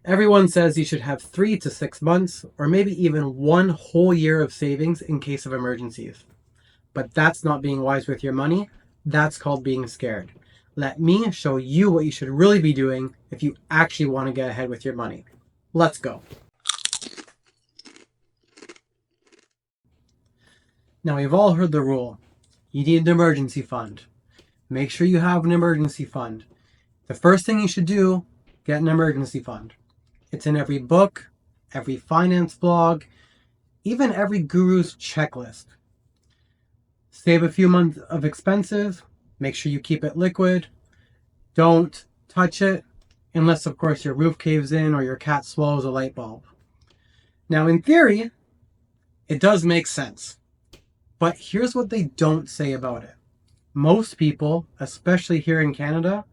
Everyone says you should have 3 to 6 months or maybe even 1 whole year of savings in case of emergencies. But that's not being wise with your money. That's called being scared. Let me show you what you should really be doing if you actually want to get ahead with your money. Let's go. Now, we've all heard the rule. You need an emergency fund. Make sure you have an emergency fund. The first thing you should do, get an emergency fund. It's in every book, every finance blog, even every guru's checklist. Save a few months of expenses. Make sure you keep it liquid. Don't touch it unless, of course, your roof caves in or your cat swallows a light bulb. Now, in theory, it does make sense. But here's what they don't say about it. Most people, especially here in Canada,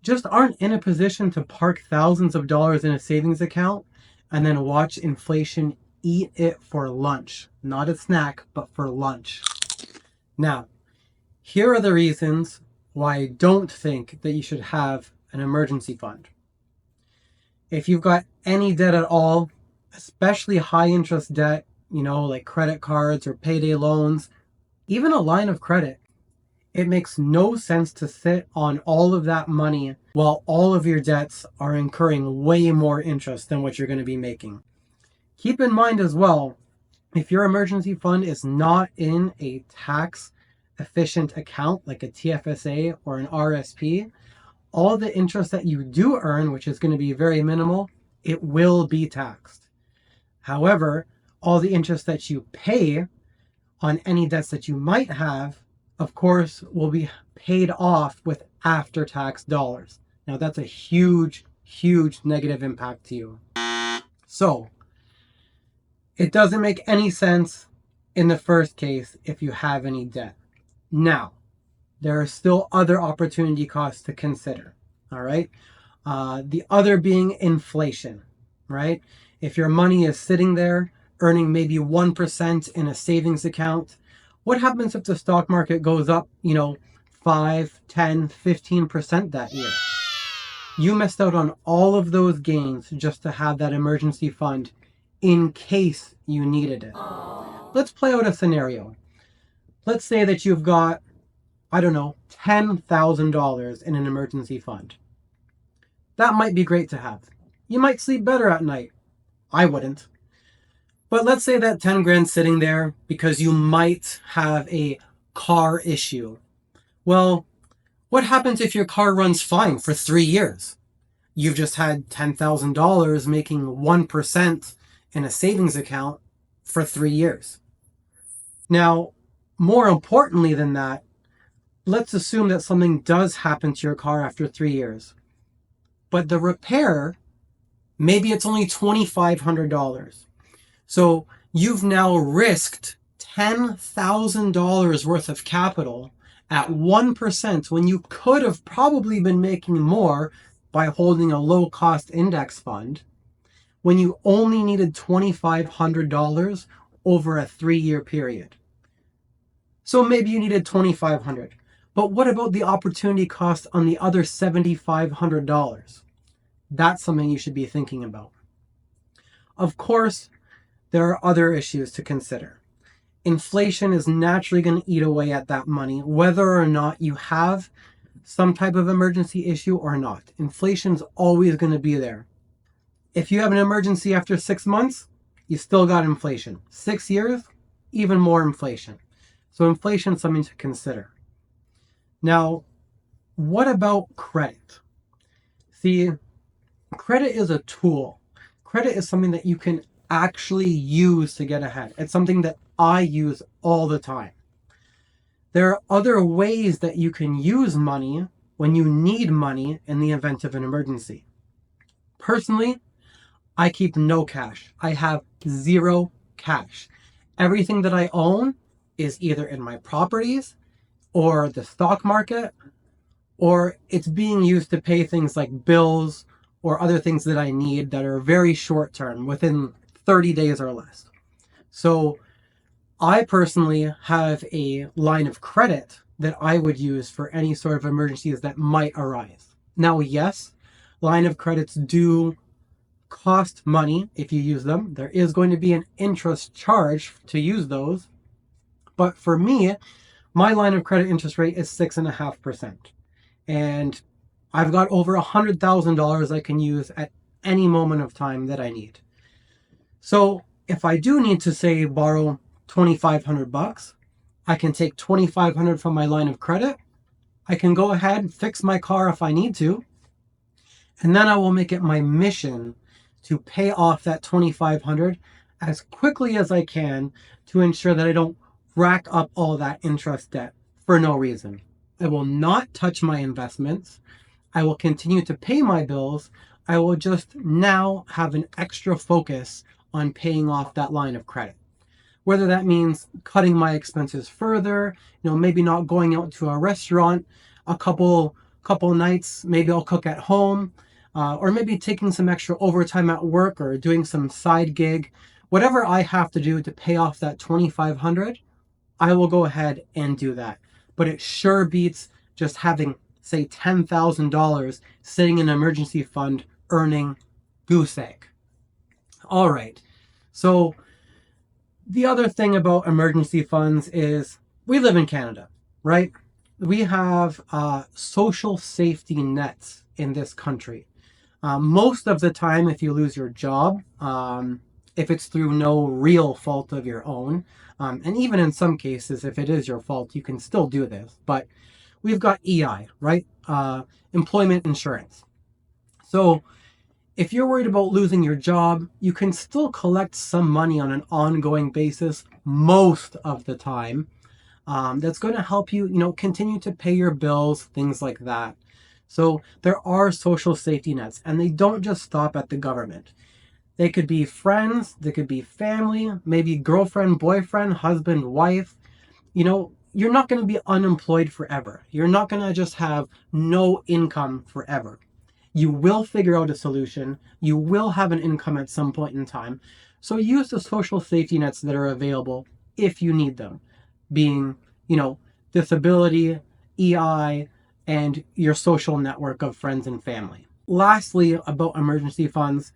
just aren't in a position to park thousands of dollars in a savings account and then watch inflation eat it for lunch. Not a snack, but for lunch. Now, here are the reasons why I don't think that you should have an emergency fund. If you've got any debt at all, especially high interest debt, like credit cards or payday loans, even a line of credit, it makes no sense to sit on all of that money while all of your debts are incurring way more interest than what you're going to be making. Keep in mind as well, if your emergency fund is not in a tax efficient account like a TFSA or an RSP, all the interest that you do earn, which is going to be very minimal, it will be taxed. However, all the interest that you pay on any debts that you might have, of course, will be paid off with after-tax dollars. Now, that's a huge, huge negative impact to you. So, it doesn't make any sense in the first case if you have any debt. Now, there are still other opportunity costs to consider, all right? The other being inflation, right? If your money is sitting there earning maybe 1% in a savings account, what happens if the stock market goes up, 5, 10, 15% that year? You missed out on all of those gains just to have that emergency fund in case you needed it. Let's play out a scenario. Let's say that you've got, $10,000 in an emergency fund. That might be great to have. You might sleep better at night. I wouldn't. But let's say that 10 grand sitting there because you might have a car issue. Well, what happens if your car runs fine for 3 years? You've just had $10,000 making 1% in a savings account for 3 years. Now, more importantly than that, let's assume that something does happen to your car after 3 years. But the repair, maybe it's only $2,500. So you've now risked $10,000 worth of capital at 1% when you could have probably been making more by holding a low-cost index fund, when you only needed $2,500 over a 3-year period. So maybe you needed $2,500. But what about the opportunity cost on the other $7,500? That's something you should be thinking about. Of course, there are other issues to consider. Inflation is naturally going to eat away at that money, whether or not you have some type of emergency issue or not. Inflation's always going to be there. If you have an emergency after 6 months, you still got inflation. 6 years, even more inflation. So inflation is something to consider. Now, what about credit? See, credit is a tool. Credit is something that you can actually use to get ahead. It's something that I use all the time. There are other ways that you can use money when you need money in the event of an emergency. Personally, I keep no cash. I have zero cash. Everything that I own is either in my properties or the stock market, or it's being used to pay things like bills or other things that I need that are very short term, within 30 days or less. So I personally have a line of credit that I would use for any sort of emergencies that might arise. Now, yes, line of credits do cost money if you use them. There is going to be an interest charge to use those. But for me, my line of credit interest rate is 6.5%. And I've got over $100,000 I can use at any moment of time that I need. So if I do need to, say, borrow $2,500, I can take $2,500 from my line of credit. I can go ahead and fix my car if I need to. And then I will make it my mission to pay off that $2,500 as quickly as I can to ensure that I don't rack up all that interest debt for no reason. I will not touch my investments. I will continue to pay my bills. I will just now have an extra focus on paying off that line of credit. Whether that means cutting my expenses further, maybe not going out to a restaurant a couple nights, maybe I'll cook at home, or maybe taking some extra overtime at work or doing some side gig. Whatever I have to do to pay off that $2,500, I will go ahead and do that. But it sure beats just having, say, $10,000 sitting in an emergency fund earning goose egg. All right. So the other thing about emergency funds is we live in Canada, right? We have social safety nets in this country. Most of the time, if you lose your job, if it's through no real fault of your own, and even in some cases, if it is your fault, you can still do this. But we've got EI, right? Employment insurance. So if you're worried about losing your job, you can still collect some money on an ongoing basis most of the time. That's going to help you, continue to pay your bills, things like that. So there are social safety nets, and they don't just stop at the government. They could be friends, they could be family, maybe girlfriend, boyfriend, husband, wife. You're not going to be unemployed forever. You're not going to just have no income forever. You will figure out a solution. You will have an income at some point in time. So use the social safety nets that are available if you need them, being, disability, EI, and your social network of friends and family. Lastly, about emergency funds,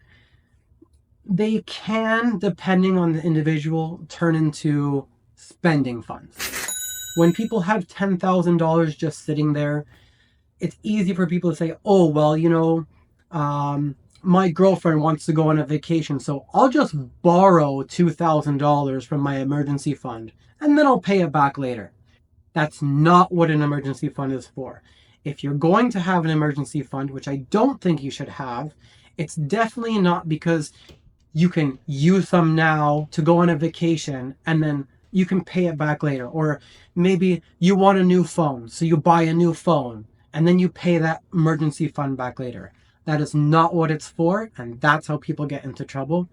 they can, depending on the individual, turn into spending funds. When people have $10,000 just sitting there, it's easy for people to say, oh, well, my girlfriend wants to go on a vacation, so I'll just borrow $2,000 from my emergency fund, and then I'll pay it back later. That's not what an emergency fund is for. If you're going to have an emergency fund, which I don't think you should have, it's definitely not because you can use them now to go on a vacation and then you can pay it back later. Or maybe you want a new phone, so you buy a new phone and then you pay that emergency fund back later. That is not what it's for, and that's how people get into trouble.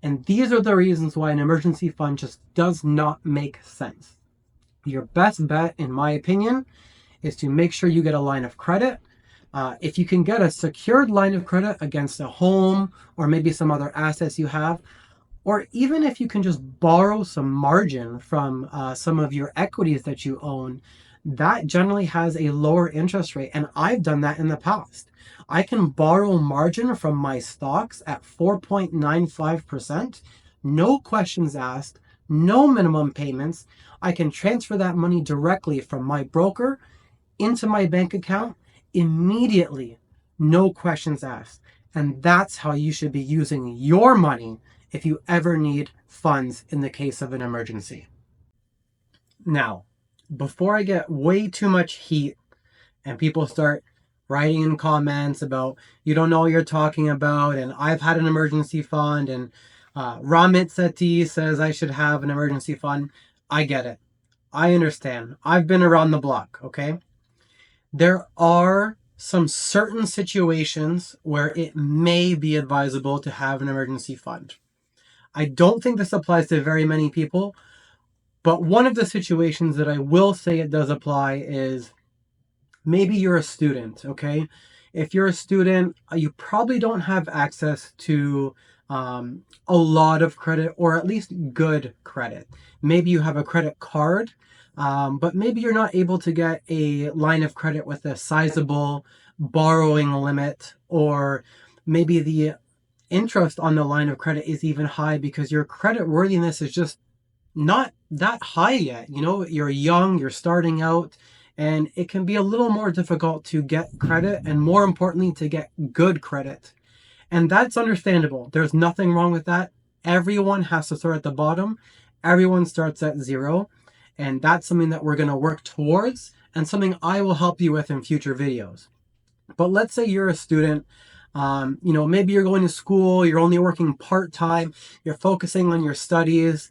And these are the reasons why an emergency fund just does not make sense. Your best bet, in my opinion, is to make sure you get a line of credit. If you can get a secured line of credit against a home or maybe some other assets you have, or even if you can just borrow some margin from some of your equities that you own, that generally has a lower interest rate. And I've done that in the past. I can borrow margin from my stocks at 4.95%, no questions asked, no minimum payments. I can transfer that money directly from my broker into my bank account immediately, no questions asked. And that's how you should be using your money if you ever need funds in the case of an emergency. Now, before I get way too much heat and people start writing in comments about you don't know what you're talking about and I've had an emergency fund and Ramit Sethi says I should have an emergency fund, I get it. I understand. I've been around the block, okay? There are some certain situations where it may be advisable to have an emergency fund. I don't think this applies to very many people, but one of the situations that I will say it does apply is maybe you're a student, okay? If you're a student, you probably don't have access to a lot of credit, or at least good credit. Maybe you have a credit card, but maybe you're not able to get a line of credit with a sizable borrowing limit, or maybe the interest on the line of credit is even high because your credit worthiness is just not that high yet. You know, you're young, you're starting out, and it can be a little more difficult to get credit and, more importantly, to get good credit. And that's understandable. There's nothing wrong with that. Everyone has to start at the bottom. Everyone starts at zero. And that's something that we're going to work towards and something I will help you with in future videos. But let's say you're a student, maybe you're going to school, you're only working part-time, you're focusing on your studies.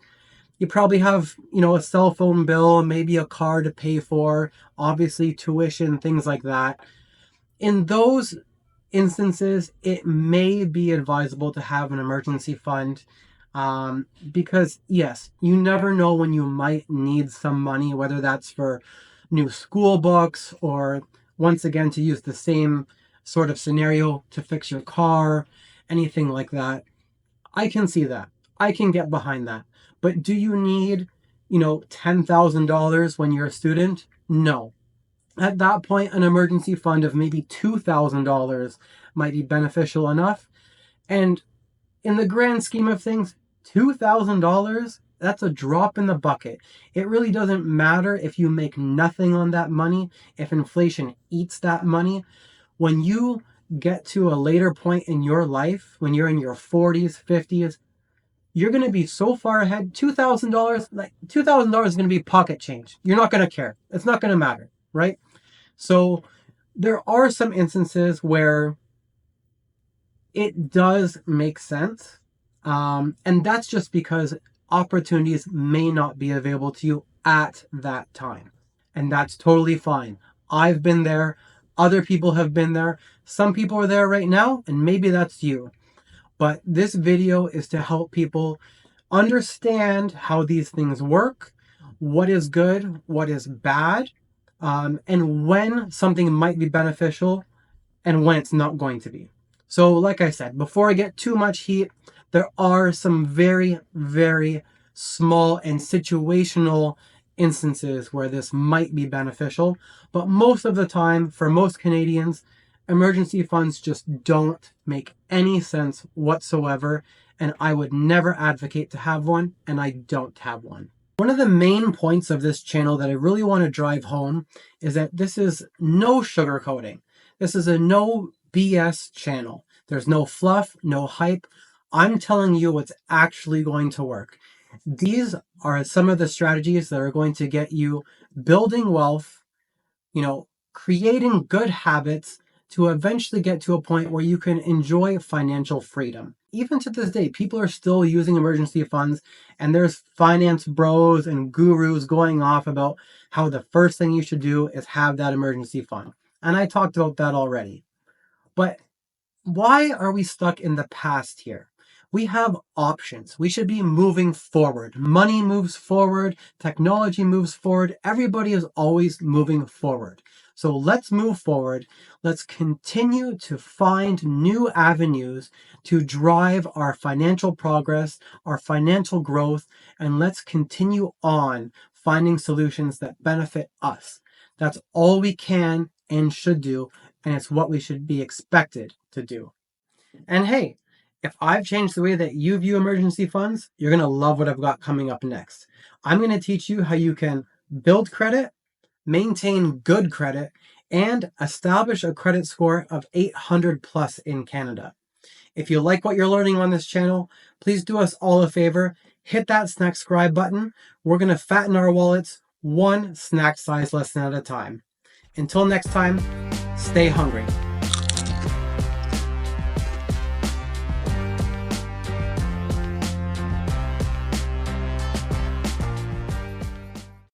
You probably have, a cell phone bill, maybe a car to pay for, obviously tuition, things like that. In those instances, it may be advisable to have an emergency fund, because yes, you never know when you might need some money, whether that's for new school books or, once again, to use the same sort of scenario, to fix your car, anything like that. I can see that. I can get behind that. But do you need, $10,000 when you're a student? No. At that point, an emergency fund of maybe $2,000 might be beneficial enough. And in the grand scheme of things, $2,000, that's a drop in the bucket. It really doesn't matter if you make nothing on that money, if inflation eats that money. When you get to a later point in your life, when you're in your 40s, 50s, you're going to be so far ahead. $2,000, like $2,000 is going to be pocket change. You're not going to care. It's not going to matter, right? So there are some instances where it does make sense. And that's just because opportunities may not be available to you at that time. And that's totally fine. I've been there. Other people have been there. Some people are there right now, and maybe that's you. But this video is to help people understand how these things work, what is good, what is bad, and when something might be beneficial and when it's not going to be. So like I said, before I get too much heat, there are some very, very small and situational instances where this might be beneficial. But most of the time, for most Canadians, emergency funds just don't make any sense whatsoever, and I would never advocate to have one, and I don't have one. One of the main points of this channel that I really want to drive home is that this is no sugarcoating. This is a no BS channel. There's no fluff, no hype. I'm telling you what's actually going to work. These are some of the strategies that are going to get you building wealth, creating good habits, to eventually get to a point where you can enjoy financial freedom. Even to this day, people are still using emergency funds, and there's finance bros and gurus going off about how the first thing you should do is have that emergency fund. And I talked about that already. But why are we stuck in the past here? We have options. We should be moving forward. Money moves forward. Technology moves forward. Everybody is always moving forward. So let's move forward. Let's continue to find new avenues to drive our financial progress, our financial growth, and let's continue on finding solutions that benefit us. That's all we can and should do, and it's what we should be expected to do. And hey, if I've changed the way that you view emergency funds, you're going to love what I've got coming up next. I'm going to teach you how you can build credit, maintain good credit, and establish a credit score of 800 plus in Canada. If you like what you're learning on this channel, please do us all a favor. Hit that Snackscribe button. We're going to fatten our wallets one snack size lesson at a time. Until next time, stay hungry.